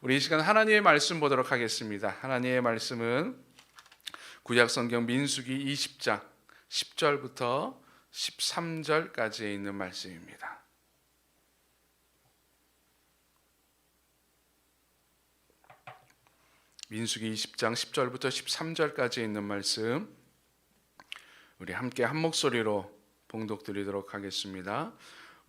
우리 이 시간 하나님의 말씀 보도록 하겠습니다. 하나님의 말씀은 구약성경 민수기 20장 10절부터 13절까지에 있는 말씀입니다. 민수기 20장 10절부터 13절까지 있는 말씀, 우리 함께 한 목소리로 봉독드리도록 하겠습니다.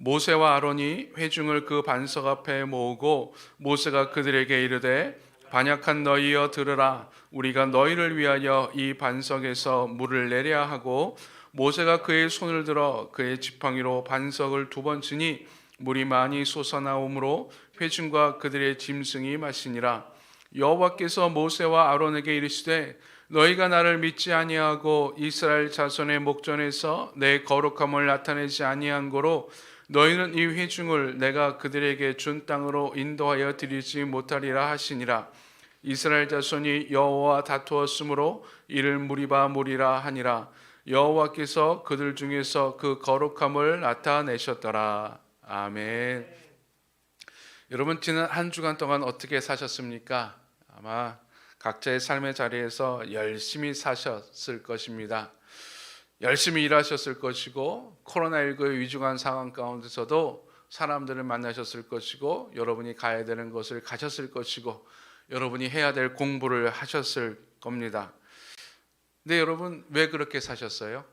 모세와 아론이 회중을 그 반석 앞에 모으고 모세가 그들에게 이르되 반역한 너희여 들으라. 우리가 너희를 위하여 이 반석에서 물을 내려야 하고, 모세가 그의 손을 들어 그의 지팡이로 반석을 2번 치니 물이 많이 솟아나오므로 회중과 그들의 짐승이 마시니라. 여호와께서 모세와 아론에게 이르시되 너희가 나를 믿지 아니하고 이스라엘 자손의 목전에서 내 거룩함을 나타내지 아니한 고로 너희는 이 회중을 내가 그들에게 준 땅으로 인도하여 드리지 못하리라 하시니라. 이스라엘 자손이 여호와와 다투었으므로 이를 무리바 하니라. 여호와께서 그들 중에서 그 거룩함을 나타내셨더라. 아멘. 여러분, 지난 한 주간 동안 어떻게 사셨습니까? 아마 각자의 삶의 자리에서 열심히 사셨을 것입니다. 열심히 일하셨을 것이고, 코로나19의 위중한 상황 가운데서도 사람들을 만나셨을 것이고, 여러분이 가야 되는 것을 가셨을 것이고, 여러분이 해야 될 공부를 하셨을 겁니다. 근데 여러분, 왜 그렇게 사셨어요?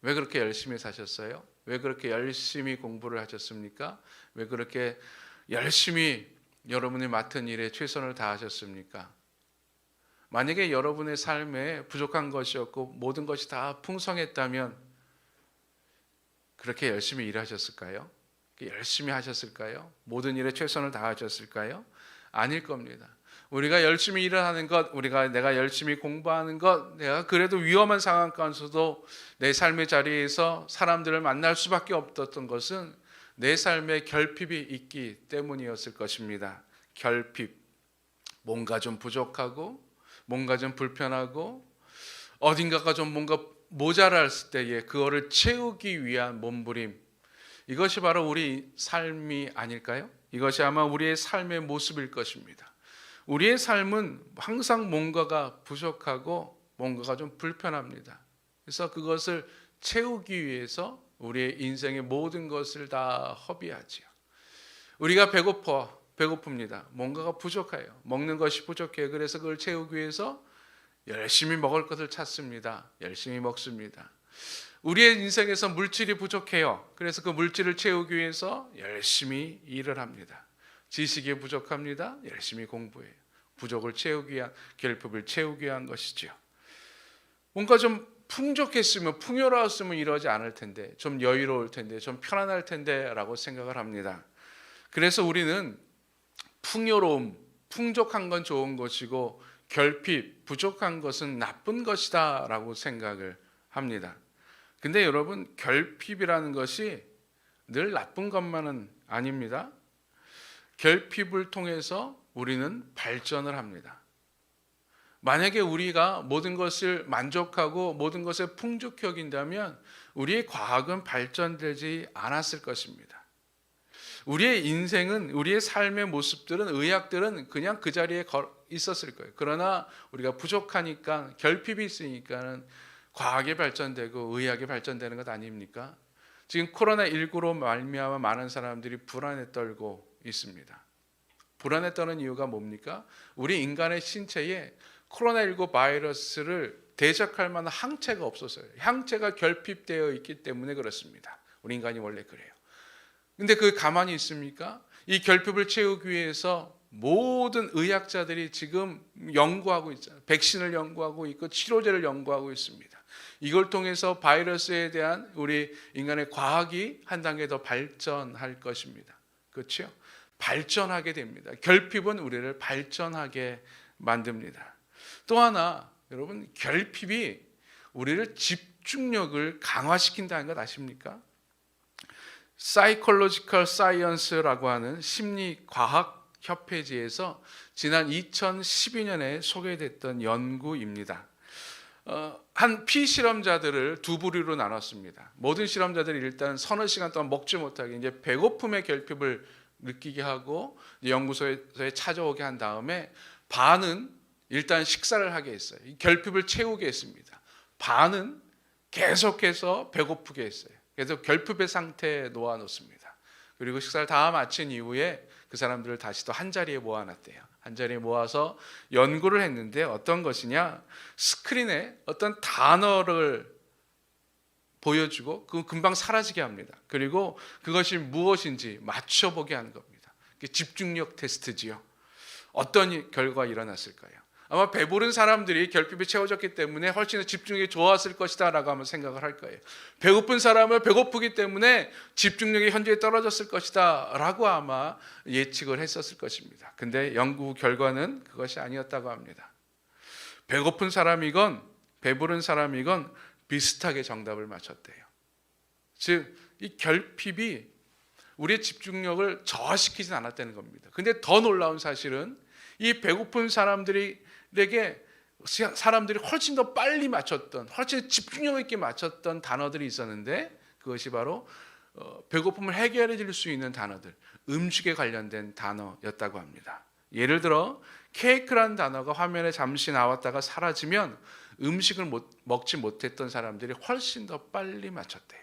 왜 그렇게 열심히 사셨어요? 왜 그렇게 열심히 공부를 하셨습니까? 왜 그렇게 열심히 여러분이 맡은 일에 최선을 다하셨습니까? 만약에 여러분의 삶에 부족한 것이었고 모든 것이 다 풍성했다면 그렇게 열심히 일하셨을까요? 열심히 하셨을까요? 모든 일에 최선을 다하셨을까요? 아닐 겁니다. 우리가 열심히 일하는 것, 내가 열심히 공부하는 것, 내가 그래도 위험한 상황 가운데서도 내 삶의 자리에서 사람들을 만날 수밖에 없었던 것은 내 삶에 결핍이 있기 때문이었을 것입니다. 결핍, 뭔가 좀 부족하고 뭔가 좀 불편하고 어딘가가 좀 뭔가 모자랐을 때에 그거를 채우기 위한 몸부림, 이것이 바로 우리 삶이 아닐까요? 이것이 아마 우리의 삶의 모습일 것입니다. 우리의 삶은 항상 뭔가가 부족하고 뭔가가 좀 불편합니다. 그래서 그것을 채우기 위해서 우리의 인생의 모든 것을 다 허비하지요. 우리가 배고픕니다. 뭔가가 부족해요. 먹는 것이 부족해요. 그래서 그걸 채우기 위해서 열심히 먹을 것을 찾습니다. 열심히 먹습니다. 우리의 인생에서 물질이 부족해요. 그래서 그 물질을 채우기 위해서 열심히 일을 합니다. 지식이 부족합니다. 열심히 공부해요. 부족을 채우기 위한, 결핍을 채우기 위한 것이죠. 뭔가 좀 풍족했으면, 풍요로웠으면 이러지 않을 텐데, 좀 여유로울 텐데, 좀 편안할 텐데 라고 생각을 합니다. 그래서 우리는 풍요로움, 풍족한 건 좋은 것이고 결핍, 부족한 것은 나쁜 것이다 라고 생각을 합니다. 근데 여러분, 결핍이라는 것이 늘 나쁜 것만은 아닙니다. 결핍을 통해서 우리는 발전을 합니다. 만약에 우리가 모든 것을 만족하고 모든 것을 풍족히 여긴다면 우리의 과학은 발전되지 않았을 것입니다. 우리의 인생은, 우리의 삶의 모습들은, 의학들은 그냥 그 자리에 있었을 거예요. 그러나 우리가 부족하니까, 결핍이 있으니까는 과학이 발전되고 의학이 발전되는 것 아닙니까? 지금 코로나19로 말미암아 많은 사람들이 불안에 떨고 있습니다. 불안에 떠는 이유가 뭡니까? 우리 인간의 신체에 코로나19 바이러스를 대적할 만한 항체가 없었어요. 항체가 결핍되어 있기 때문에 그렇습니다. 우리 인간이 원래 그래요. 근데 그 가만히 있습니까? 이 결핍을 채우기 위해서 모든 의학자들이 지금 연구하고 있잖아요. 백신을 연구하고 있고 치료제를 연구하고 있습니다. 이걸 통해서 바이러스에 대한 우리 인간의 과학이 한 단계 더 발전할 것입니다. 그렇죠? 발전하게 됩니다. 결핍은 우리를 발전하게 만듭니다. 또 하나, 여러분, 결핍이 우리를 집중력을 강화시킨다는 것 아십니까? Psychological Science라고 하는 심리과학 협회지에서 지난 2012년에 소개됐던 연구입니다. 한 피실험자들을 2부류로 나눴습니다. 모든 실험자들이 일단 서너 시간 동안 먹지 못하게 이제 배고픔의 결핍을 느끼게 하고 연구소에 찾아오게 한 다음에 반은 일단 식사를 하게 했어요. 이 결핍을 채우게 했습니다. 반은 계속해서 배고프게 했어요. 그래서 결핍의 상태에 놓아놓습니다. 그리고 식사를 다 마친 이후에 그 사람들을 다시 또 한 자리에 모아놨대요. 한 자리에 모아서 연구를 했는데 어떤 것이냐, 스크린에 어떤 단어를 보여주고 그 금방 사라지게 합니다. 그리고 그것이 무엇인지 맞춰보게 하는 겁니다. 집중력 테스트지요. 어떤 결과가 일어났을까요? 아마 배부른 사람들이 결핍이 채워졌기 때문에 훨씬 더 집중력이 좋았을 것이다 라고 한번 생각을 할 거예요. 배고픈 사람은 배고프기 때문에 집중력이 현저히 떨어졌을 것이다 라고 아마 예측을 했었을 것입니다. 근데 연구 결과는 그것이 아니었다고 합니다. 배고픈 사람이건 배부른 사람이건 비슷하게 정답을 맞췄대요. 즉, 이 결핍이 우리의 집중력을 저하시키진 않았다는 겁니다. 근데 더 놀라운 사실은 이 배고픈 사람들이 훨씬 더 빨리 맞췄던, 훨씬 집중력 있게 맞췄던 단어들이 있었는데 그것이 바로 배고픔을 해결해 줄 수 있는 단어들, 음식에 관련된 단어였다고 합니다. 예를 들어 케이크라는 단어가 화면에 잠시 나왔다가 사라지면 음식을 먹지 못했던 사람들이 훨씬 더 빨리 맞췄대요.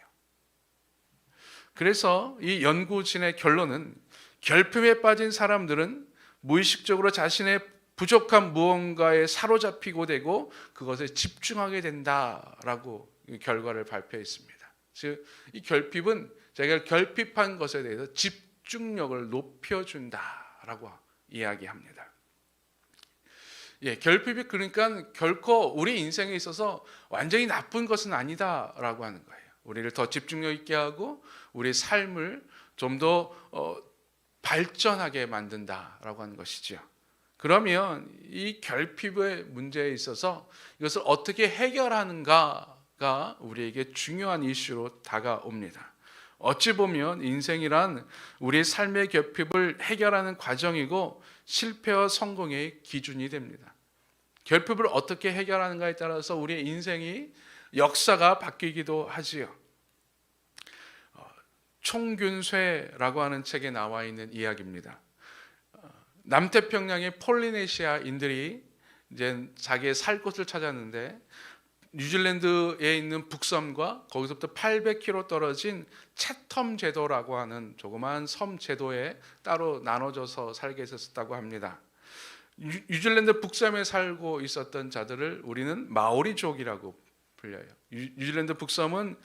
그래서 이 연구진의 결론은 결핍에 빠진 사람들은 무의식적으로 자신의 부족한 무언가에 사로잡히고 되고 그것에 집중하게 된다라고 결과를 발표했습니다. 즉, 이 결핍은 자기가 결핍한 것에 대해서 집중력을 높여준다라고 이야기합니다. 결핍이 그러니까 결코 우리 인생에 있어서 완전히 나쁜 것은 아니다라고 하는 거예요. 우리를 더 집중력 있게 하고 우리의 삶을 좀 더 발전하게 만든다라고 하는 것이죠. 그러면 이 결핍의 문제에 있어서 이것을 어떻게 해결하는가가 우리에게 중요한 이슈로 다가옵니다. 어찌 보면 인생이란 우리의 삶의 결핍을 해결하는 과정이고 실패와 성공의 기준이 됩니다. 결핍을 어떻게 해결하는가에 따라서 우리의 인생이 역사가 바뀌기도 하지요. 총균쇠라고 하는 책에 나와 있는 이야기입니다. 남태평양의 폴리네시아인들이 이제 자기의 살 곳을 찾았는데 뉴질랜드에 있는 북섬과 거기서부터 800km 떨어진 채텀 제도라고 하는 조그마한 섬 제도에 따로 나눠져서 살게 했었다고 합니다. 뉴질랜드 북섬에 살고 있었던 자들을 우리는 마오리족이라고 불려요. 뉴질랜드 북섬은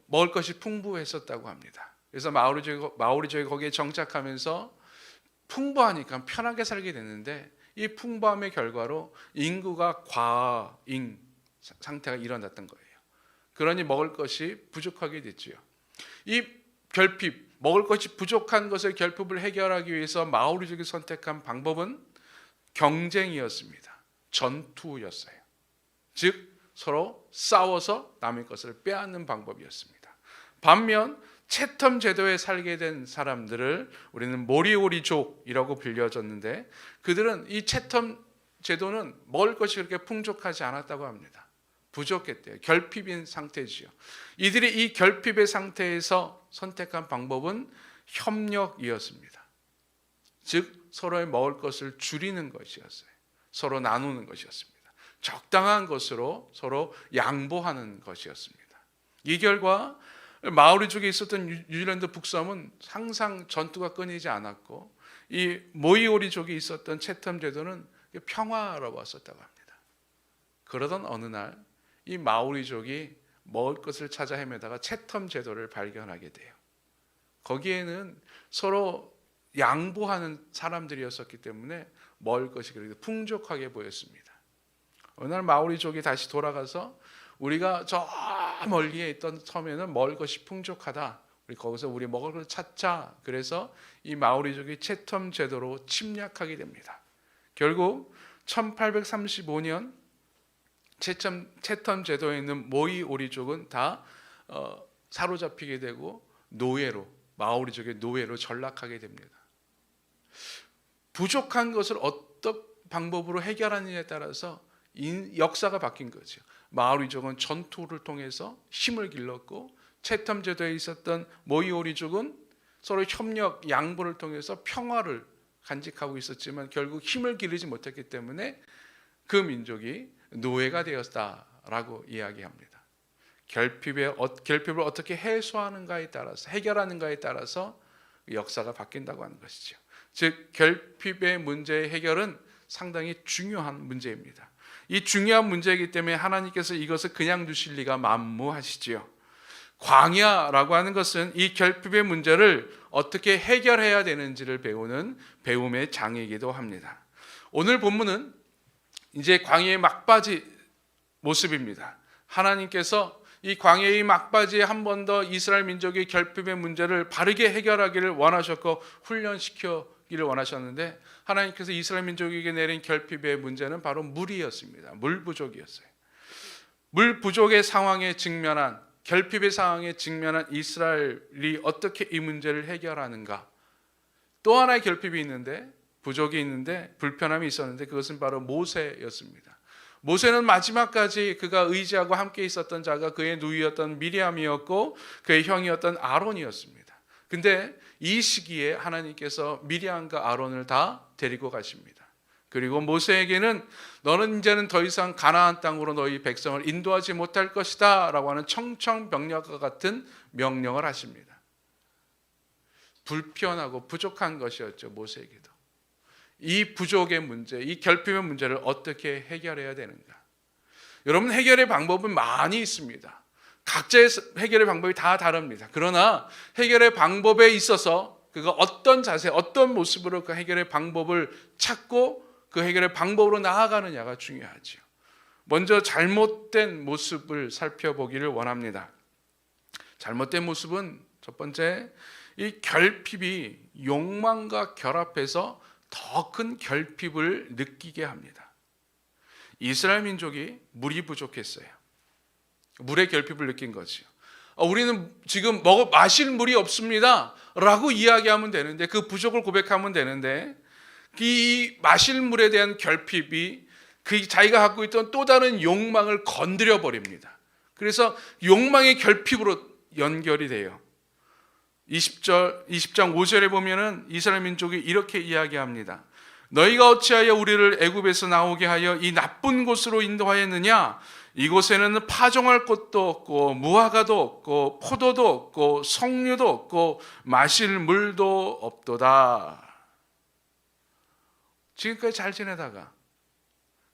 먹을 것이 풍부했었다고 합니다. 그래서 마오리족이 거기에 정착하면서 풍부하니까 편하게 살게 됐는데 이 풍부함의 결과로 인구가 과잉 상태가 일어났던 거예요. 그러니 먹을 것이 부족하게 됐지요. 이 결핍, 먹을 것이 부족한 것을 결핍을 해결하기 위해서 마오리족이 선택한 방법은 경쟁이었습니다. 전투였어요. 즉 서로 싸워서 남의 것을 빼앗는 방법이었습니다. 반면 채텀 제도에 살게 된 사람들을 우리는 모리오리족이라고 불려졌는데 그들은 이 채텀 제도는 먹을 것이 그렇게 풍족하지 않았다고 합니다. 부족했대요. 결핍인 상태지요. 이들이 이 결핍의 상태에서 선택한 방법은 협력이었습니다. 즉 서로의 먹을 것을 줄이는 것이었어요. 서로 나누는 것이었습니다. 적당한 것으로 서로 양보하는 것이었습니다. 이 결과 마오리족에 있었던 뉴질랜드 북섬은 항상 전투가 끊이지 않았고 이 모리오리족이 있었던 채텀 제도는 평화로웠었다고 합니다. 그러던 어느 날 이 마오리족이 먹을 것을 찾아 헤매다가 채텀 제도를 발견하게 돼요. 거기에는 서로 양보하는 사람들이었었기 때문에 먹을 것이 그렇게 풍족하게 보였습니다. 어느 날 마오리족이 다시 돌아가서 우리가 저 멀리에 있던 섬에는 먹을 것이 풍족하다. 우리 거기서 우리 먹을 걸 찾자. 그래서 이 마오리족이 채텀 제도로 침략하게 됩니다. 결국 1835년 채텀 제도에 있는 모리오리족은 다 사로잡히게 되고 마오리족의 노예로 전락하게 됩니다. 부족한 것을 어떤 방법으로 해결하느냐에 따라서 역사가 바뀐 거죠. 마오리족은 전투를 통해서 힘을 길렀고 채텀 제도에 있었던 모리오리족은 서로 협력, 양보를 통해서 평화를 간직하고 있었지만 결국 힘을 기르지 못했기 때문에 그 민족이 노예가 되었다라고 이야기합니다. 결핍을 어떻게 해소하는가에 따라서, 해결하는가에 따라서 역사가 바뀐다고 하는 것이죠. 즉 결핍의 문제의 해결은 상당히 중요한 문제입니다. 이 중요한 문제이기 때문에 하나님께서 이것을 그냥 두실 리가 만무하시지요. 광야라고 하는 것은 이 결핍의 문제를 어떻게 해결해야 되는지를 배우는 배움의 장이기도 합니다. 오늘 본문은 이제 광야의 막바지 모습입니다. 하나님께서 이 광야의 막바지에 한 번 더 이스라엘 민족의 결핍의 문제를 바르게 해결하기를 원하셨고 훈련시키기를 원하셨는데, 하나님께서 이스라엘 민족에게 내린 결핍의 문제는 바로 물이었습니다. 물 부족이었어요. 물 부족의 상황에 직면한, 결핍의 상황에 직면한 이스라엘이 어떻게 이 문제를 해결하는가. 또 하나의 결핍이 있는데, 부족이 있는데, 불편함이 있었는데, 그것은 바로 모세였습니다. 모세는 마지막까지 그가 의지하고 함께 있었던 자가 그의 누이였던 미리암이었고 그의 형이었던 아론이었습니다. 근데 이 시기에 하나님께서 미리암과 아론을 다 데리고 가십니다. 그리고 모세에게는 너는 이제는 더 이상 가나안 땅으로 너희 백성을 인도하지 못할 것이다 라고 하는 청천벽력과 같은 명령을 하십니다. 불편하고 부족한 것이었죠, 모세에게도. 이 부족의 문제, 이 결핍의 문제를 어떻게 해결해야 되는가? 여러분, 해결의 방법은 많이 있습니다. 각자의 해결의 방법이 다 다릅니다. 그러나 해결의 방법에 있어서 그가 어떤 자세, 어떤 모습으로 그 해결의 방법을 찾고 그 해결의 방법으로 나아가느냐가 중요하죠. 먼저 잘못된 모습을 살펴보기를 원합니다. 잘못된 모습은 첫 번째, 이 결핍이 욕망과 결합해서 더 큰 결핍을 느끼게 합니다. 이스라엘 민족이 물이 부족했어요. 물의 결핍을 느낀 거죠. 우리는 지금 마실 물이 없습니다 라고 이야기하면 되는데, 그 부족을 고백하면 되는데, 이 마실 물에 대한 결핍이 그 자기가 갖고 있던 또 다른 욕망을 건드려 버립니다. 그래서 욕망의 결핍으로 연결이 돼요. 20장 5절에 보면은 이스라엘 민족이 이렇게 이야기합니다. 너희가 어찌하여 우리를 애굽에서 나오게 하여 이 나쁜 곳으로 인도하였느냐? 이곳에는 파종할 곳도 없고 무화과도 없고 포도도 없고 석류도 없고 마실 물도 없도다. 지금까지 잘 지내다가,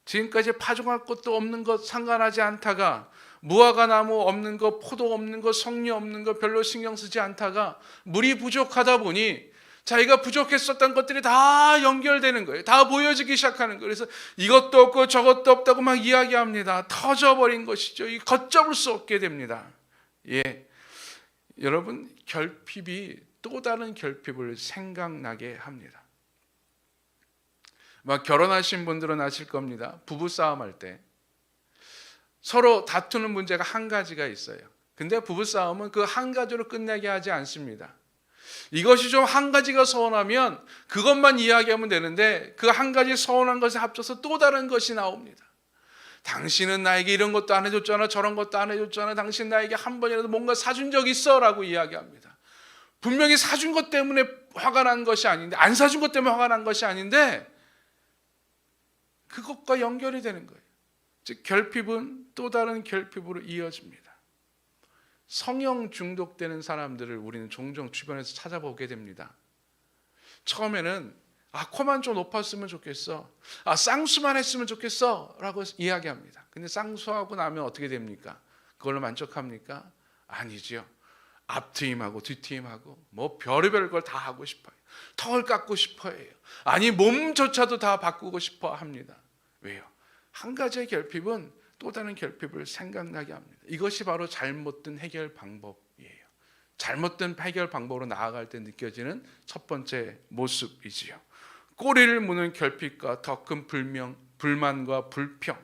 지금까지 파종할 곳도 없는 것 상관하지 않다가, 무화과 나무 없는 거, 포도 없는 거, 석류 없는 거 별로 신경 쓰지 않다가 물이 부족하다 보니 자기가 부족했었던 것들이 다 연결되는 거예요. 다 보여지기 시작하는 거예요. 그래서 이것도 없고 저것도 없다고 막 이야기합니다. 터져버린 것이죠. 이 걷잡을 수 없게 됩니다. 예, 여러분, 결핍이 또 다른 결핍을 생각나게 합니다. 막 결혼하신 분들은 아실 겁니다. 부부싸움 할 때 서로 다투는 문제가 한 가지가 있어요. 근데 부부싸움은 그 한 가지로 끝내게 하지 않습니다. 이것이 좀 한 가지가 서운하면 그것만 이야기하면 되는데, 그 한 가지 서운한 것에 합쳐서 또 다른 것이 나옵니다. 당신은 나에게 이런 것도 안 해줬잖아, 저런 것도 안 해줬잖아, 당신 나에게 한 번이라도 뭔가 사준 적 있어 라고 이야기합니다. 분명히 사준 것 때문에 화가 난 것이 아닌데, 안 사준 것 때문에 화가 난 것이 아닌데 그것과 연결이 되는 거예요. 즉 결핍은 또 다른 결핍으로 이어집니다. 성형 중독되는 사람들을 우리는 종종 주변에서 찾아보게 됩니다. 처음에는 코만 좀 높았으면 좋겠어, 쌍수만 했으면 좋겠어 라고 이야기합니다. 근데 쌍수하고 나면 어떻게 됩니까? 그걸로 만족합니까? 아니죠. 앞트임하고 뒤트임하고 뭐 별의별 걸 다 하고 싶어요. 턱을 깎고 싶어 해요. 아니 몸조차도 다 바꾸고 싶어 합니다. 왜요? 한 가지의 결핍은 또 다른 결핍을 생각나게 합니다. 이것이 바로 잘못된 해결 방법이에요. 잘못된 해결 방법으로 나아갈 때 느껴지는 첫 번째 모습이지요. 꼬리를 무는 결핍과 더 큰 불만과 불평.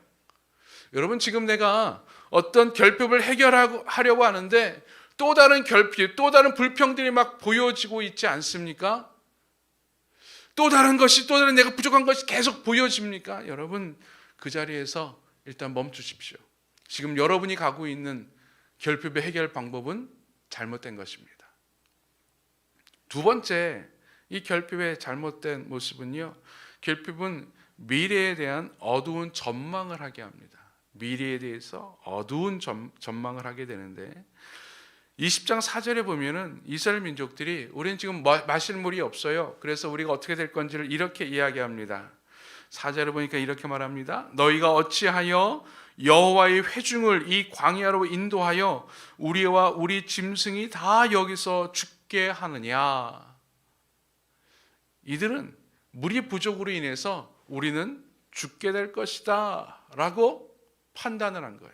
여러분, 지금 내가 어떤 결핍을 해결하려고 하는데 또 다른 결핍, 또 다른 불평들이 막 보여지고 있지 않습니까? 또 다른 내가 부족한 것이 계속 보여집니까? 여러분, 그 자리에서 일단 멈추십시오. 지금 여러분이 가고 있는 결핍의 해결 방법은 잘못된 것입니다. 두 번째, 이 결핍의 잘못된 모습은요, 결핍은 미래에 대한 어두운 전망을 하게 합니다. 미래에 대해서 어두운 전망을 하게 되는데, 20장 4절에 보면은 이스라엘 민족들이 우리는 지금 마실 물이 없어요. 그래서 우리가 어떻게 될 건지를 이렇게 이야기합니다. 4절에 보니까 이렇게 말합니다. 너희가 어찌하여 여호와의 회중을 이 광야로 인도하여 우리와 우리 짐승이 다 여기서 죽게 하느냐. 이들은 물이 부족으로 인해서 우리는 죽게 될 것이다 라고 판단을 한 거예요.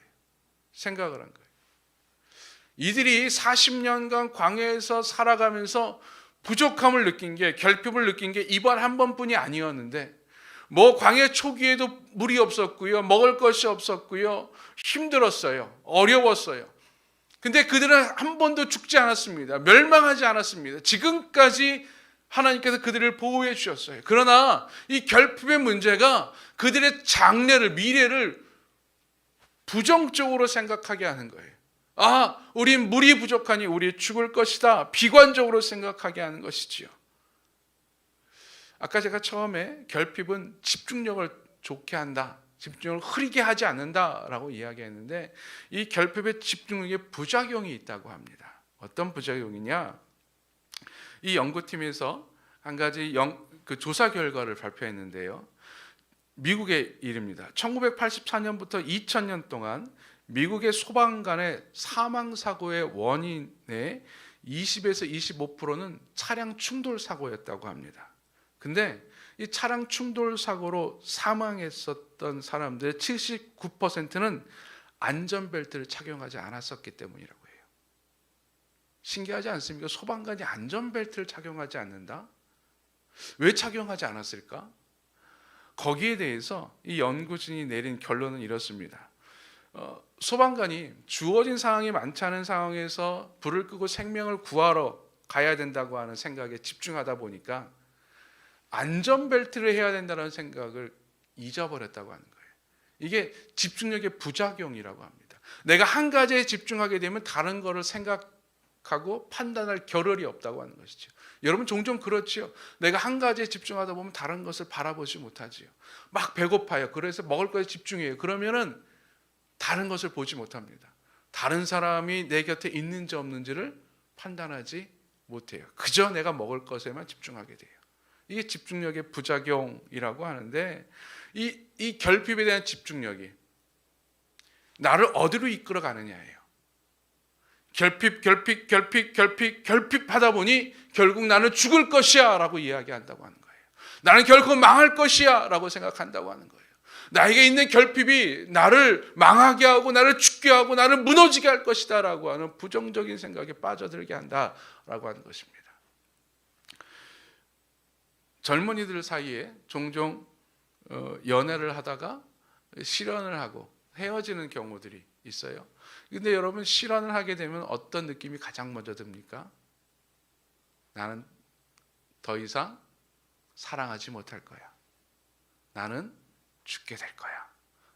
생각을 한 거예요. 이들이 40년간 광야에서 살아가면서 부족함을 느낀 게, 결핍을 느낀 게 이번 한 번뿐이 아니었는데, 뭐 광야 초기에도 물이 없었고요, 먹을 것이 없었고요, 힘들었어요, 어려웠어요. 근데 그들은 한 번도 죽지 않았습니다. 멸망하지 않았습니다. 지금까지 하나님께서 그들을 보호해 주셨어요. 그러나 이 결핍의 문제가 그들의 장래를, 미래를 부정적으로 생각하게 하는 거예요. 아, 우린 물이 부족하니 우리 죽을 것이다. 비관적으로 생각하게 하는 것이지요. 아까 제가 처음에 결핍은 집중력을 좋게 한다, 집중력을 흐리게 하지 않는다라고 이야기했는데, 이 결핍의 집중력에 부작용이 있다고 합니다. 어떤 부작용이냐? 이 연구팀에서 한 가지 조사 결과를 발표했는데요. 미국의 일입니다. 1984년부터 2000년 동안 미국의 소방관의 사망사고의 원인의 20에서 25%는 차량 충돌 사고였다고 합니다. 근데 이 차량 충돌 사고로 사망했었던 사람들의 79%는 안전벨트를 착용하지 않았었기 때문이라고 해요. 신기하지 않습니까? 소방관이 안전벨트를 착용하지 않는다? 왜 착용하지 않았을까? 거기에 대해서 이 연구진이 내린 결론은 이렇습니다. 소방관이 주어진 상황이 많지 않은 상황에서 불을 끄고 생명을 구하러 가야 된다고 하는 생각에 집중하다 보니까 안전벨트를 해야 된다는 생각을 잊어버렸다고 하는 거예요. 이게 집중력의 부작용이라고 합니다. 내가 한 가지에 집중하게 되면 다른 거를 생각하고 판단할 겨를이 없다고 하는 것이죠. 여러분 종종 그렇지요. 내가 한 가지에 집중하다 보면 다른 것을 바라보지 못하지요. 막 배고파요. 그래서 먹을 거에 집중해요. 그러면은 다른 것을 보지 못합니다. 다른 사람이 내 곁에 있는지 없는지를 판단하지 못해요. 그저 내가 먹을 것에만 집중하게 돼요. 이게 집중력의 부작용이라고 하는데, 이 결핍에 대한 집중력이 나를 어디로 이끌어 가느냐예요. 결핍하다 보니 결국 나는 죽을 것이야 라고 이야기한다고 하는 거예요. 나는 결코 망할 것이야 라고 생각한다고 하는 거예요. 나에게 있는 결핍이 나를 망하게 하고 나를 죽게 하고 나를 무너지게 할 것이다 라고 하는 부정적인 생각에 빠져들게 한다라고 하는 것입니다. 젊은이들 사이에 종종 연애를 하다가 실연을 하고 헤어지는 경우들이 있어요. 근데 여러분, 실연을 하게 되면 어떤 느낌이 가장 먼저 듭니까? 나는 더 이상 사랑하지 못할 거야. 나는 죽게 될 거야.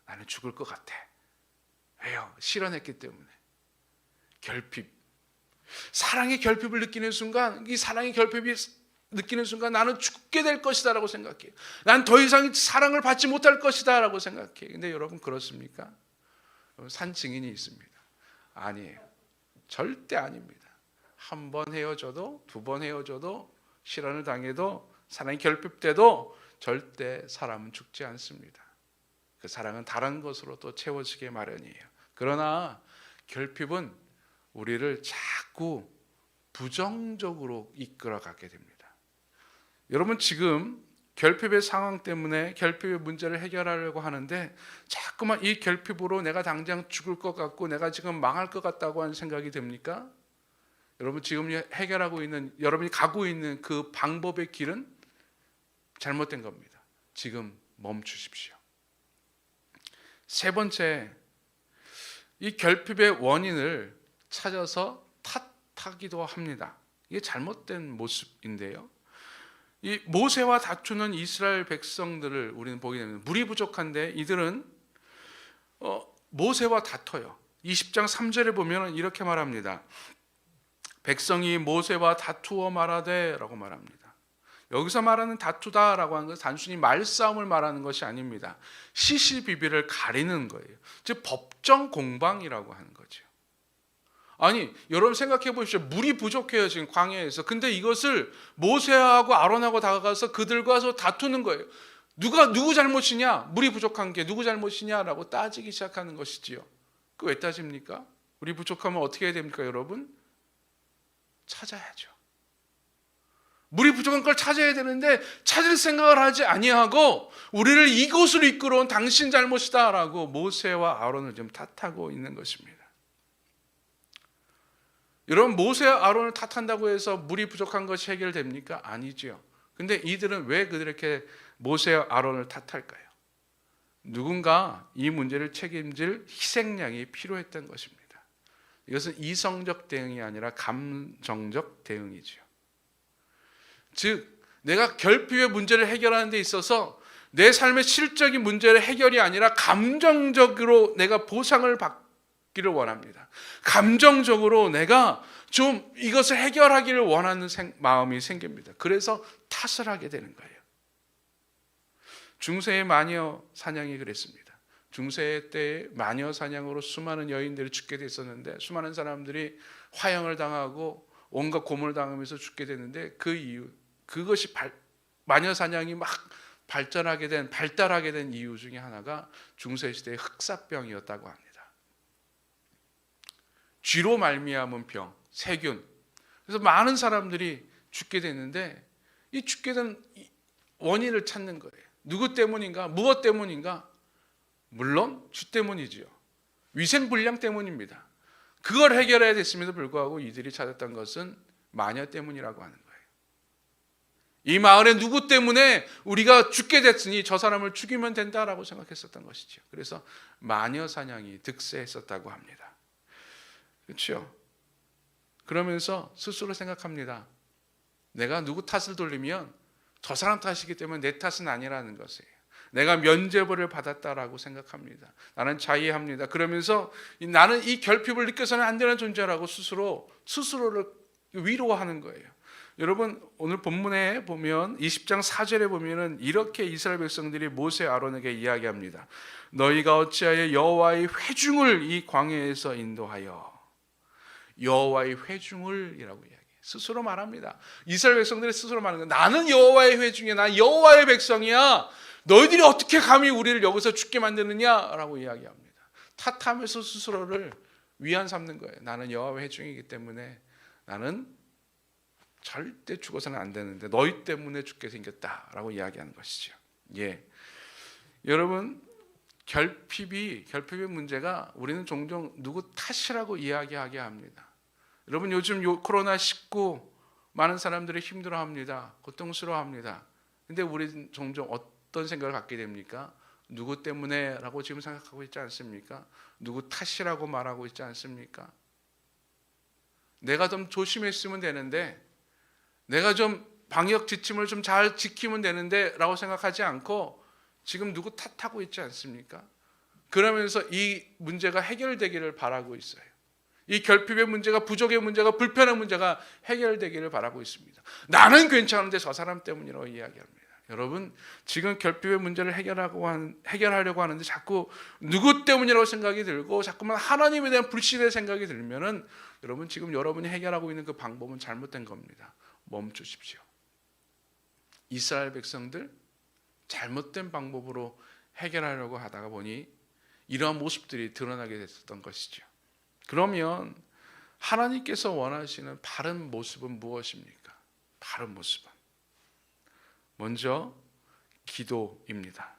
나는 죽을 것 같아. 왜요? 실현했기 때문에. 결핍. 사랑의 결핍을 느끼는 순간, 이 사랑의 결핍이 느끼는 순간 나는 죽게 될 것이다 라고 생각해요. 난 더 이상 사랑을 받지 못할 것이다 라고 생각해요. 근데 여러분 그렇습니까? 산 증인이 있습니다. 아니에요. 절대 아닙니다. 한 번 헤어져도, 두 번 헤어져도, 실현을 당해도, 사랑이 결핍돼도 절대 사람은 죽지 않습니다. 그 사랑은 다른 것으로 또 채워지게 마련이에요. 그러나 결핍은 우리를 자꾸 부정적으로 이끌어가게 됩니다. 여러분, 지금 결핍의 상황 때문에 결핍의 문제를 해결하려고 하는데 자꾸만 이 결핍으로 내가 당장 죽을 것 같고 내가 지금 망할 것 같다고 하는 생각이 듭니까? 여러분, 지금 해결하고 있는, 여러분이 가고 있는 그 방법의 길은 잘못된 겁니다. 지금 멈추십시오. 세 번째, 이 결핍의 원인을 찾아서 탓하기도 합니다. 이게 잘못된 모습인데요. 이 모세와 다투는 이스라엘 백성들을 우리는 보게 됩니다. 물이 부족한데 이들은 모세와 다퉈요. 20장 3절에 보면 이렇게 말합니다. 백성이 모세와 다투어 말하되라고 말합니다. 여기서 말하는 다투다라고 하는 것은 단순히 말싸움을 말하는 것이 아닙니다. 시시비비를 가리는 거예요. 즉 법정 공방이라고 하는 거죠. 아니, 여러분 생각해 보십시오. 물이 부족해요, 지금 광야에서. 근데 이것을 모세하고 아론하고 다가가서 그들과서 다투는 거예요. 누구 잘못이냐? 물이 부족한 게 누구 잘못이냐라고 따지기 시작하는 것이지요. 그 왜 따집니까? 물이 부족하면 어떻게 해야 됩니까, 여러분? 찾아야죠. 물이 부족한 걸 찾아야 되는데 찾을 생각을 하지 아니하고 우리를 이곳으로 이끌어온 당신 잘못이다라고 모세와 아론을 좀 탓하고 있는 것입니다. 여러분, 모세와 아론을 탓한다고 해서 물이 부족한 것이 해결됩니까? 아니지요. 근데 이들은 왜 그렇게 모세와 아론을 탓할까요? 누군가 이 문제를 책임질 희생양이 필요했던 것입니다. 이것은 이성적 대응이 아니라 감정적 대응이지요. 즉, 내가 결핍의 문제를 해결하는 데 있어서 내 삶의 실적인 문제를 해결이 아니라 감정적으로 내가 보상을 받기를 원합니다. 감정적으로 내가 좀 이것을 해결하기를 원하는 마음이 생깁니다. 그래서 탓을 하게 되는 거예요. 중세의 마녀 사냥이 그랬습니다. 중세 때 마녀 사냥으로 수많은 여인들이 죽게 됐었는데 수많은 사람들이 화형을 당하고 온갖 고문을 당하면서 죽게 됐는데 그 이유, 그것이 마녀 사냥이 막 발달하게 된 이유 중에 하나가 중세 시대의 흑사병이었다고 합니다. 쥐로 말미암은 병, 세균. 그래서 많은 사람들이 죽게 됐는데 이 죽게 된 원인을 찾는 거예요. 누구 때문인가? 무엇 때문인가? 물론 쥐 때문이지요. 위생불량 때문입니다. 그걸 해결해야 됐음에도 불구하고 이들이 찾았던 것은 마녀 때문이라고 하는 거예요. 이 마을에 누구 때문에 우리가 죽게 됐으니 저 사람을 죽이면 된다라고 생각했었던 것이죠. 그래서 마녀 사냥이 득세했었다고 합니다. 그렇죠? 그러면서 스스로 생각합니다. 내가 누구 탓을 돌리면 저 사람 탓이기 때문에 내 탓은 아니라는 것이에요. 내가 면죄부를 받았다라고 생각합니다. 나는 자의합니다. 그러면서 나는 이 결핍을 느껴서는 안 되는 존재라고 스스로를 위로하는 거예요. 여러분, 오늘 본문에 보면 20장 4절에 보면은 이렇게 이스라엘 백성들이 모세 아론에게 이야기합니다. 너희가 어찌하여 여호와의 회중을 이 광야에서 인도하여 여호와의 회중을이라고 이야기해요. 스스로 말합니다. 이스라엘 백성들이 스스로 말하는 거예요. 나는 여호와의 회중이야. 나 여호와의 백성이야. 너희들이 어떻게 감히 우리를 여기서 죽게 만드느냐라고 이야기합니다. 탓하면서 스스로를 위안 삼는 거예요. 나는 여호와의 회중이기 때문에 나는 절대 죽어서는 안 되는데 너희 때문에 죽게 생겼다라고 이야기하는 것이죠. 예, 여러분, 결핍의 문제가 우리는 종종 누구 탓이라고 이야기하게 합니다. 여러분, 요즘 코로나19 많은 사람들이 힘들어합니다. 고통스러워합니다. 근데 우리는 종종 어떤 생각을 갖게 됩니까? 누구 때문에 라고 지금 생각하고 있지 않습니까? 누구 탓이라고 말하고 있지 않습니까? 내가 좀 조심했으면 되는데, 내가 좀 방역 지침을 좀 잘 지키면 되는데 라고 생각하지 않고 지금 누구 탓하고 있지 않습니까? 그러면서 이 문제가 해결되기를 바라고 있어요. 이 결핍의 문제가, 부족의 문제가, 불편한 문제가 해결되기를 바라고 있습니다. 나는 괜찮은데 저 사람 때문이라고 이야기합니다. 여러분, 지금 결핍의 문제를 해결하려고 하는데 자꾸 누구 때문이라고 생각이 들고 자꾸만 하나님에 대한 불신의 생각이 들면은 여러분, 지금 여러분이 해결하고 있는 그 방법은 잘못된 겁니다. 멈추십시오. 이스라엘 백성들 잘못된 방법으로 해결하려고 하다가 보니 이러한 모습들이 드러나게 됐었던 것이죠. 그러면 하나님께서 원하시는 바른 모습은 무엇입니까? 바른 모습은 먼저 기도입니다.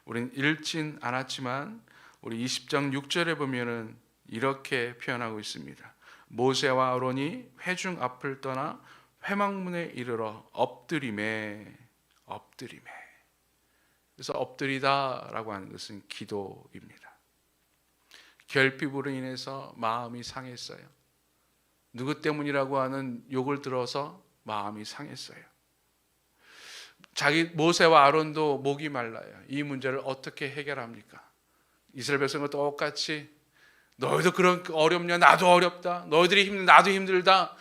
우리는 읽진 않았지만 우리 20장 6절에 보면은 이렇게 표현하고 있습니다. 모세와 아론이 회중 앞을 떠나 회막문에 이르러 엎드리매. 그래서 엎드리다라고 하는 것은 기도입니다. 결핍으로 인해서 마음이 상했어요. 누구 때문이라고 하는 욕을 들어서 마음이 상했어요. 모세와 아론도 목이 말라요. 이 문제를 어떻게 해결합니까? 이스라엘 백성과 똑같이 너희도 그런 어렵냐? 나도 어렵다. 너희들이 힘들다. 나도 힘들다.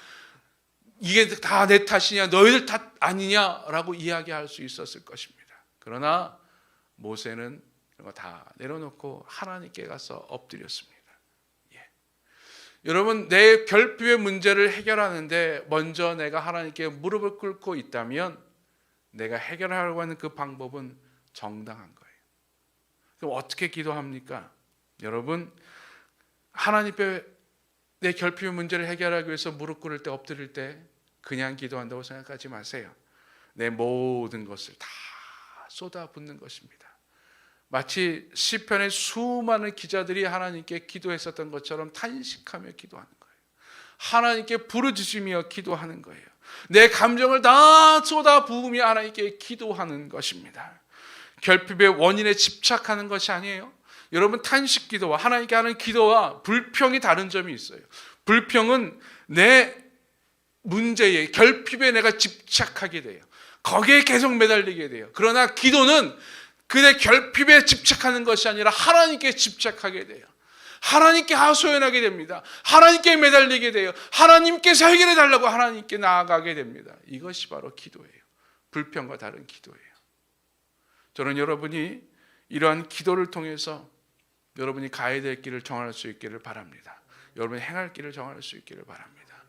이게 다 내 탓이냐, 너희들 탓 아니냐라고 이야기할 수 있었을 것입니다. 그러나 모세는 이런 거 다 내려놓고 하나님께 가서 엎드렸습니다. 여러분, 내 결핍의 문제를 해결하는데 먼저 내가 하나님께 무릎을 꿇고 있다면 내가 해결하려고 하는 그 방법은 정당한 거예요. 그럼 어떻게 기도합니까? 여러분, 하나님께 내 결핍의 문제를 해결하기 위해서 무릎 꿇을 때, 엎드릴 때 그냥 기도한다고 생각하지 마세요. 내 모든 것을 다 쏟아붓는 것입니다. 마치 시편의 수많은 기자들이 하나님께 기도했었던 것처럼 탄식하며 기도하는 거예요. 하나님께 부르짖으며 기도하는 거예요. 내 감정을 다 쏟아부으며 하나님께 기도하는 것입니다. 결핍의 원인에 집착하는 것이 아니에요. 여러분, 탄식 기도와 하나님께 하는 기도와 불평이 다른 점이 있어요. 불평은 내 문제에, 결핍에 내가 집착하게 돼요. 거기에 계속 매달리게 돼요. 그러나 기도는 그의 결핍에 집착하는 것이 아니라 하나님께 집착하게 돼요. 하나님께 하소연하게 됩니다. 하나님께 매달리게 돼요. 하나님께서 해결해 달라고 하나님께 나아가게 됩니다. 이것이 바로 기도예요. 불평과 다른 기도예요. 저는 여러분이 이러한 기도를 통해서 여러분이 가야 될 길을 정할 수 있기를 바랍니다. 여러분이 행할 길을 정할 수 있기를 바랍니다.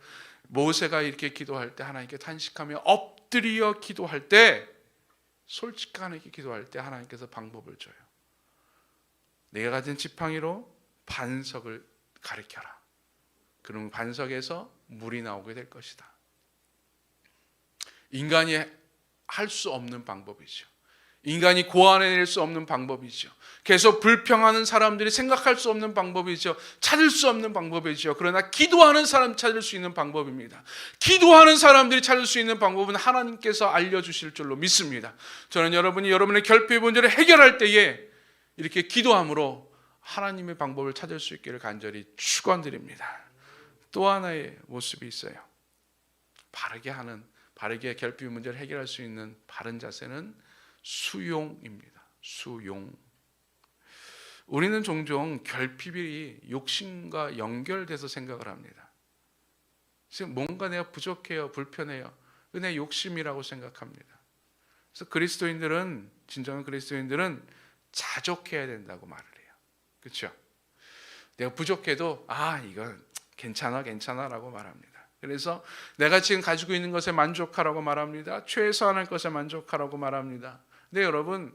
모세가 이렇게 기도할 때, 하나님께 탄식하며 엎드려 기도할 때, 솔직하게 기도할 때 하나님께서 방법을 줘요. 내가 가진 지팡이로 반석을 가리켜라. 그럼 반석에서 물이 나오게 될 것이다. 인간이 할 수 없는 방법이죠. 인간이 고안해낼 수 없는 방법이죠. 계속 불평하는 사람들이 생각할 수 없는 방법이죠. 찾을 수 없는 방법이죠. 그러나 기도하는 사람 찾을 수 있는 방법입니다. 기도하는 사람들이 찾을 수 있는 방법은 하나님께서 알려주실 줄로 믿습니다. 저는 여러분이 여러분의 결핍의 문제를 해결할 때에 이렇게 기도함으로 하나님의 방법을 찾을 수 있기를 간절히 축원드립니다. 또 하나의 모습이 있어요. 바르게 결핍의 문제를 해결할 수 있는 바른 자세는 수용입니다. 수용. 우리는 종종 결핍이 욕심과 연결돼서 생각을 합니다. 지금 뭔가 내가 부족해요, 불편해요. 내 욕심이라고 생각합니다. 그래서 진정한 그리스도인들은 자족해야 된다고 말을 해요. 그렇죠? 내가 부족해도 이건 괜찮아라고 말합니다. 그래서 내가 지금 가지고 있는 것에 만족하라고 말합니다. 최소한의 것에 만족하라고 말합니다. 근데 여러분,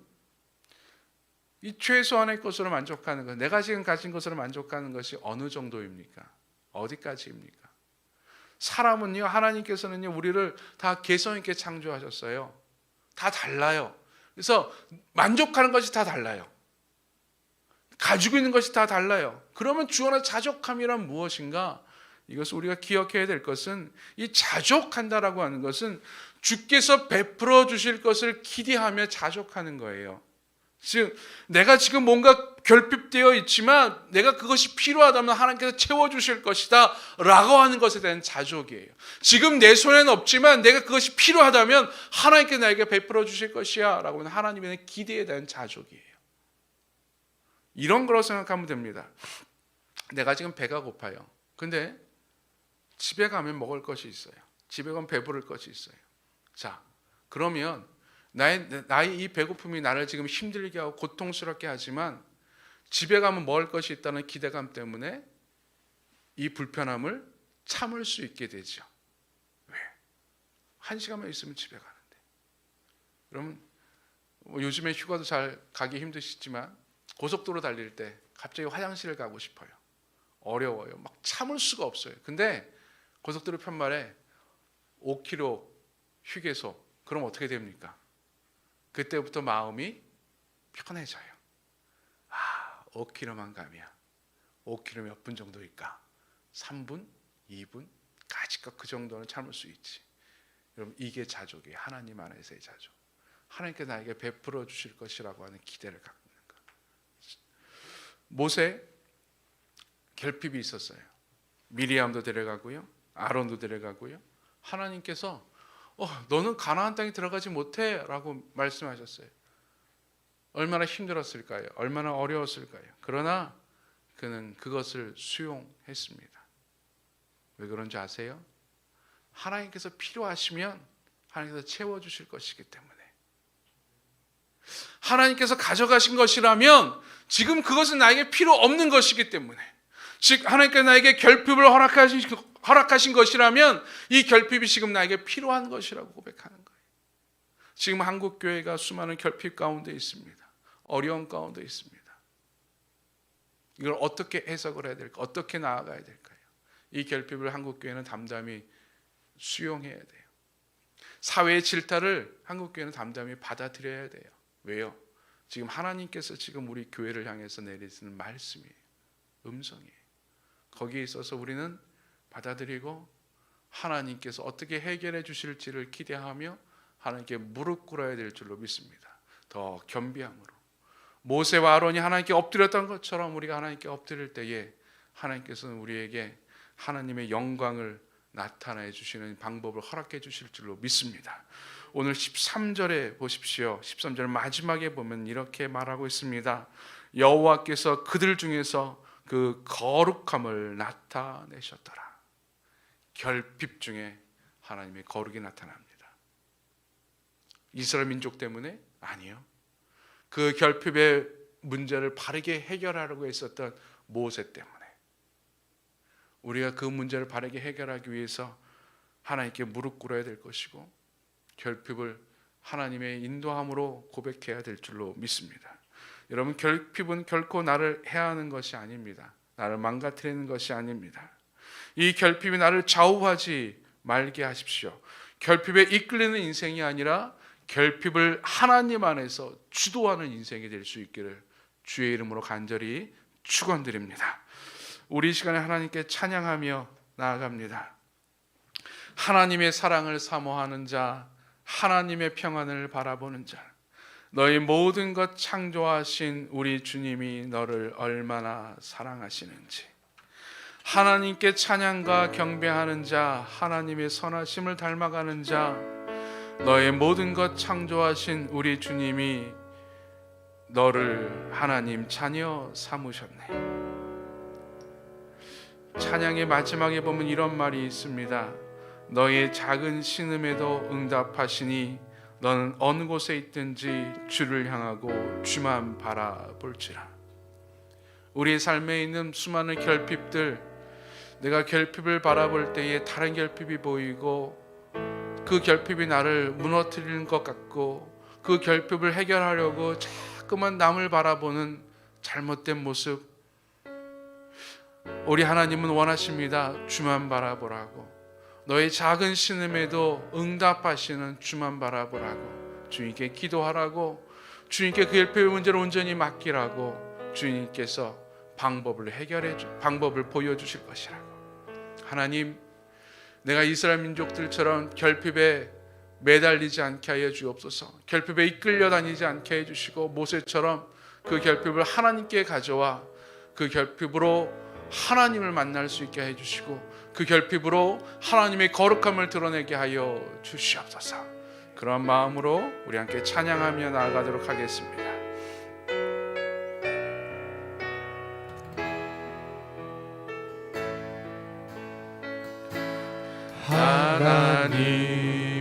이 최소한의 것으로 만족하는 것, 내가 지금 가진 것으로 만족하는 것이 어느 정도입니까? 어디까지입니까? 사람은요, 하나님께서는요, 우리를 다 개성 있게 창조하셨어요. 다 달라요. 그래서 만족하는 것이 다 달라요. 가지고 있는 것이 다 달라요. 그러면 주어나 자족함이란 무엇인가? 이것을 우리가 기억해야 될 것은, 이 자족한다라고 하는 것은 주께서 베풀어 주실 것을 기대하며 자족하는 거예요. 즉, 내가 지금 뭔가 결핍되어 있지만 내가 그것이 필요하다면 하나님께서 채워주실 것이다 라고 하는 것에 대한 자족이에요. 지금 내 손에는 없지만 내가 그것이 필요하다면 하나님께서 나에게 베풀어 주실 것이야 라고 하는 하나님에 대한 기대에 대한 자족이에요. 이런 거로 생각하면 됩니다. 내가 지금 배가 고파요. 근데 집에 가면 먹을 것이 있어요. 집에 가면 배부를 것이 있어요. 자, 그러면 나의 이 배고픔이 나를 지금 힘들게 하고 고통스럽게 하지만 집에 가면 먹을 것이 있다는 기대감 때문에 이 불편함을 참을 수 있게 되죠. 왜? 1시간만 있으면 집에 가는데. 그러면 요즘에 휴가도 잘 가기 힘드시지만 고속도로 달릴 때 갑자기 화장실을 가고 싶어요. 어려워요. 막 참을 수가 없어요. 근데 고속도로 편말에 5km 휴게소, 그럼 어떻게 됩니까? 그때부터 마음이 편해져요. 5km만 가면 5km 몇 분 정도일까? 3분? 2분? 까짓것 그 정도는 참을 수 있지. 여러분, 이게 자족이에요. 하나님 안에서의 자족. 하나님께 나에게 베풀어 주실 것이라고 하는 기대를 갖고 있는 것. 모세 결핍이 있었어요. 미리암도 데려가고요, 아론도 데려가고요. 하나님께서 너는 가나안 땅에 들어가지 못해 라고 말씀하셨어요. 얼마나 힘들었을까요? 얼마나 어려웠을까요? 그러나 그는 그것을 수용했습니다. 왜 그런지 아세요? 하나님께서 필요하시면 하나님께서 채워주실 것이기 때문에, 하나님께서 가져가신 것이라면 지금 그것은 나에게 필요 없는 것이기 때문에, 즉 하나님께서 나에게 결핍을 허락하신 것이라면 이 결핍이 지금 나에게 필요한 것이라고 고백하는 거예요. 지금 한국교회가 수많은 결핍 가운데 있습니다. 어려운 가운데 있습니다. 이걸 어떻게 해석을 해야 될까? 어떻게 나아가야 될까요? 이 결핍을 한국교회는 담담히 수용해야 돼요. 사회의 질타를 한국교회는 담담히 받아들여야 돼요. 왜요? 지금 하나님께서 지금 우리 교회를 향해서 내리시는 말씀이에요. 음성이에요. 거기에 있어서 우리는 받아들이고 하나님께서 어떻게 해결해 주실지를 기대하며 하나님께 무릎 꿇어야 될 줄로 믿습니다. 더 겸비함으로. 모세와 아론이 하나님께 엎드렸던 것처럼 우리가 하나님께 엎드릴 때에 하나님께서는 우리에게 하나님의 영광을 나타내 주시는 방법을 허락해 주실 줄로 믿습니다. 오늘 13절에 보십시오. 13절 마지막에 보면 이렇게 말하고 있습니다. 여호와께서 그들 중에서 그 거룩함을 나타내셨더라. 결핍 중에 하나님의 거룩이 나타납니다. 이스라엘 민족 때문에? 아니요. 그 결핍의 문제를 바르게 해결하려고 했었던 모세 때문에, 우리가 그 문제를 바르게 해결하기 위해서 하나님께 무릎 꿇어야 될 것이고 결핍을 하나님의 인도함으로 고백해야 될 줄로 믿습니다. 여러분, 결핍은 결코 나를 해하는 것이 아닙니다. 나를 망가뜨리는 것이 아닙니다. 이 결핍이 나를 좌우하지 말게 하십시오. 결핍에 이끌리는 인생이 아니라 결핍을 하나님 안에서 주도하는 인생이 될 수 있기를 주의 이름으로 간절히 축원드립니다. 우리 시간에 하나님께 찬양하며 나아갑니다. 하나님의 사랑을 사모하는 자, 하나님의 평안을 바라보는 자, 너희 모든 것 창조하신 우리 주님이 너를 얼마나 사랑하시는지, 하나님께 찬양과 경배하는 자, 하나님의 선하심을 닮아가는 자, 너의 모든 것 창조하신 우리 주님이 너를 하나님 자녀 삼으셨네. 찬양의 마지막에 보면 이런 말이 있습니다. 너의 작은 신음에도 응답하시니 너는 어느 곳에 있든지 주를 향하고 주만 바라볼지라. 우리의 삶에 있는 수많은 결핍들, 내가 결핍을 바라볼 때에 다른 결핍이 보이고 그 결핍이 나를 무너뜨리는 것 같고 그 결핍을 해결하려고 자꾸만 남을 바라보는 잘못된 모습, 우리 하나님은 원하십니다. 주만 바라보라고. 너의 작은 신음에도 응답하시는 주만 바라보라고, 주님께 기도하라고, 주님께 그 결핍의 문제를 온전히 맡기라고 주님께서 방법을 보여주실 것이라고. 하나님, 내가 이스라엘 민족들처럼 결핍에 매달리지 않게 하여 주옵소서. 결핍에 이끌려 다니지 않게 해주시고 모세처럼 그 결핍을 하나님께 가져와 그 결핍으로 하나님을 만날 수 있게 해주시고 그 결핍으로 하나님의 거룩함을 드러내게 하여 주시옵소서. 그런 마음으로 우리 함께 찬양하며 나아가도록 하겠습니다.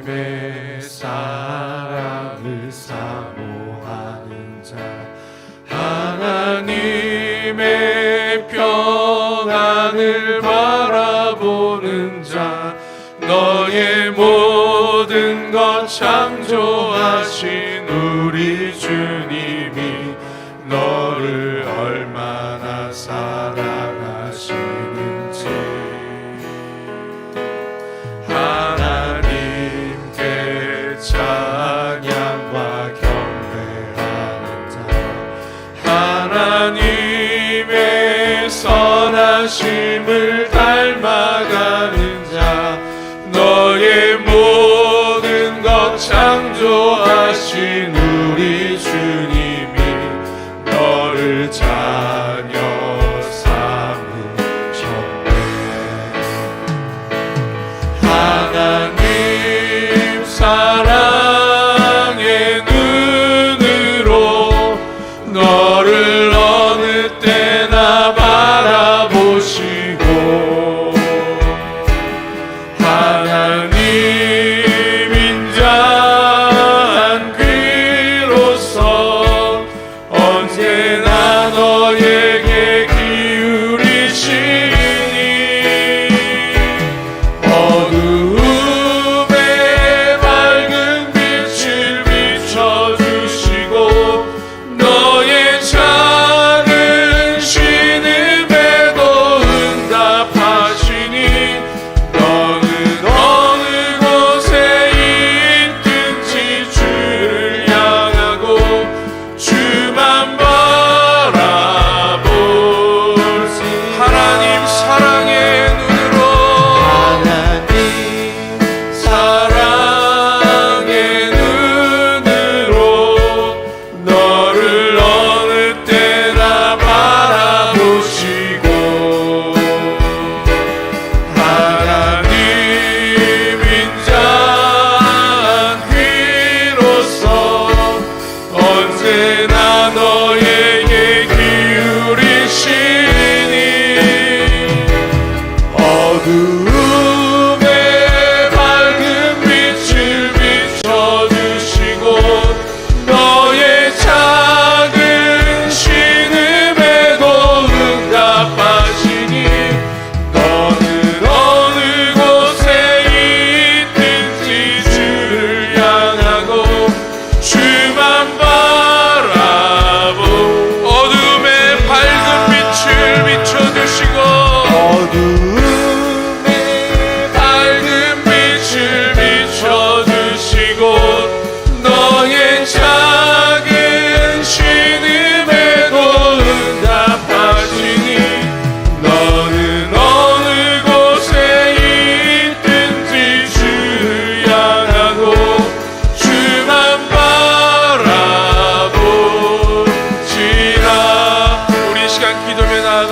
하나님의 사랑을 사모하는 자, 하나님의 평안을 바라보는 자, 너의 모든 것 창조하신 우리 주님이 너를 얼마나 사랑하시는지 하나님께 찬양과 경배하는 자, 하나님의 선하심을 닮아가는 자, 너의 모든 것 창조하신 우리 주님이 너를 자녀 삼으셨네. 하나님 사랑의 눈으로 너를 어느 때나 바라보시고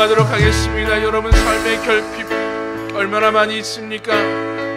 나아가도록 하겠습니다. 여러분 삶의 결핍 얼마나 많이 있습니까?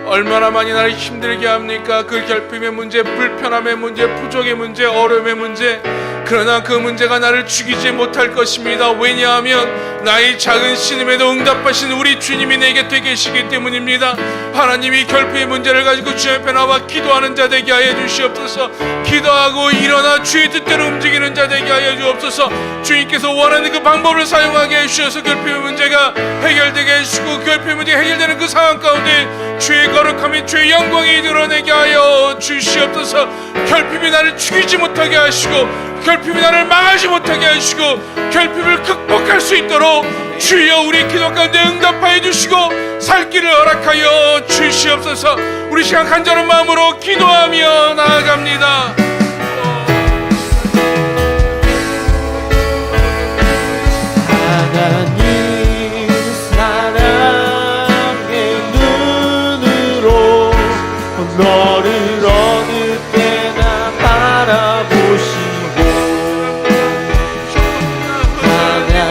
얼마나 많이 나를 힘들게 합니까? 그 결핍의 문제, 불편함의 문제, 부족의 문제, 어려움의 문제. 그러나 그 문제가 나를 죽이지 못할 것입니다. 왜냐하면 나의 작은 신음에도 응답하신 우리 주님이 내 곁에 계시기 때문입니다. 하나님이 결핍의 문제를 가지고 주님 앞에 나와 기도하는 자 되게 하여 주시옵소서. 기도하고 일어나 주의 뜻대로 움직이는 자 되게 하여 주옵소서. 주님께서 원하는 그 방법을 사용하게 해주셔서 결핍의 문제가 해결되게 해주시고, 결핍의 문제가 해결되는 그 상황 가운데 주의 거룩함이, 주의 영광이 드러내게 하여 주시옵소서. 결핍이 나를 죽이지 못하게 하시고, 결핍이 나를 망하지 못하게 하시고, 결핍을 극복할 수 있도록 주여 우리 기도 가운데 응답하여 주시고 살 길을 허락하여 주시옵소서. 우리 시간 간절한 마음으로 기도하며 나아갑니다. 하나님 사랑의 눈으로 너를 어느 때나 바라보시고, 하나님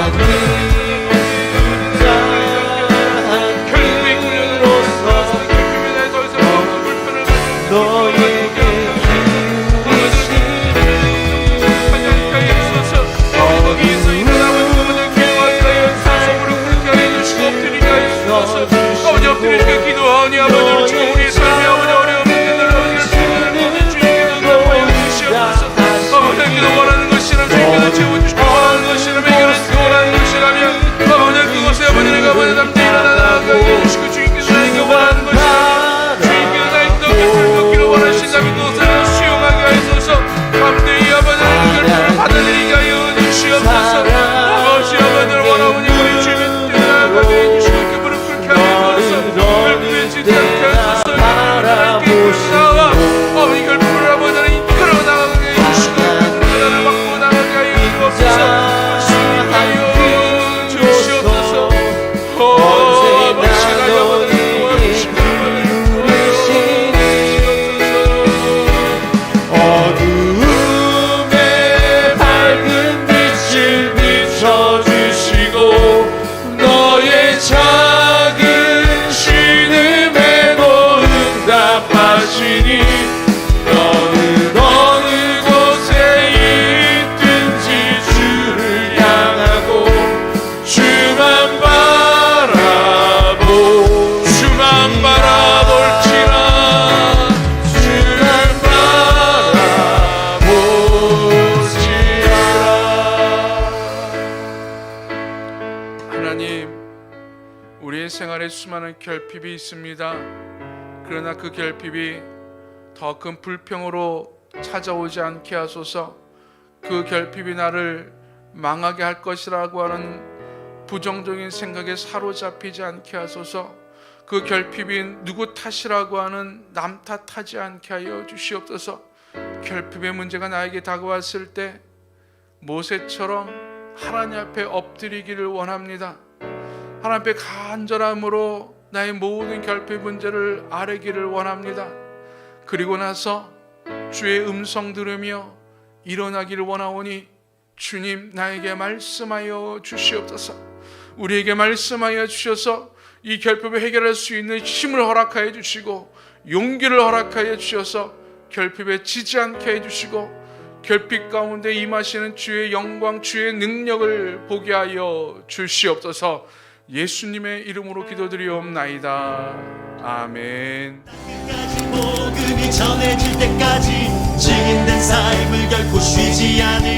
자한으로서 너에게 아버지 엎드리시고 기도하오니 아버지 주님 우리의 삶의 아버지 어려운 문제들을 주님께서 주시옵소서. 아버지께서 원하는 것이라면 주님께서 채워주시고, 원하는 것이라면 해결하시고, 원하는 것이라면 아버지 그것에 아버지 내가 아버지 남자 일어나 나아가게 해주시고, 주님께서 나에게 원하는 것이라면 주님께서 나의 기도를 들어주기를 원하신다면 그것을 수용하게 하소서. 감대히 아버지 결정을 받아들이게 하여 주시옵소서. 아버지 아버지를 원하오니 우리 주님의 뜻대로 나아가게 해주시고 어머니 결핍을 아버지는 이끌어 나가게 해주시고, 나를 받고 나가게 하여 주옵소서. 주님하여 주시옵소서. 아버지 나의 아버지를 도와주시고 어두움에 밝은 빛을 비춰주시고, 너의 작은 신음에도 응답하시니, 너는 어느 곳에 있든지 주를 향하고 주만 바라볼지라, 주를 바라볼지라. 하나님, 우리의 생활에 수많은 결핍이 있습니다. 그러나 그 결핍이 더 큰 불평으로 찾아오지 않게 하소서. 그 결핍이 나를 망하게 할 것이라고 하는 부정적인 생각에 사로잡히지 않게 하소서. 그 결핍이 누구 탓이라고 하는 남 탓하지 않게 하여 주시옵소서. 결핍의 문제가 나에게 다가왔을 때 모세처럼 하나님 앞에 엎드리기를 원합니다. 하나님 앞에 간절함으로 나의 모든 결핍 문제를 아뢰기를 원합니다. 그리고 나서 주의 음성 들으며 일어나기를 원하오니 주님 나에게 말씀하여 주시옵소서. 우리에게 말씀하여 주셔서 이 결핍을 해결할 수 있는 힘을 허락하여 주시고, 용기를 허락하여 주셔서 결핍에 지지 않게 해주시고, 결핍 가운데 임하시는 주의 영광, 주의 능력을 보게 하여 주시옵소서. 예수님의 이름으로 기도드리옵나이다. 아멘. 복음이 전해질 때까지 증인된 삶을 결코 쉬지 않을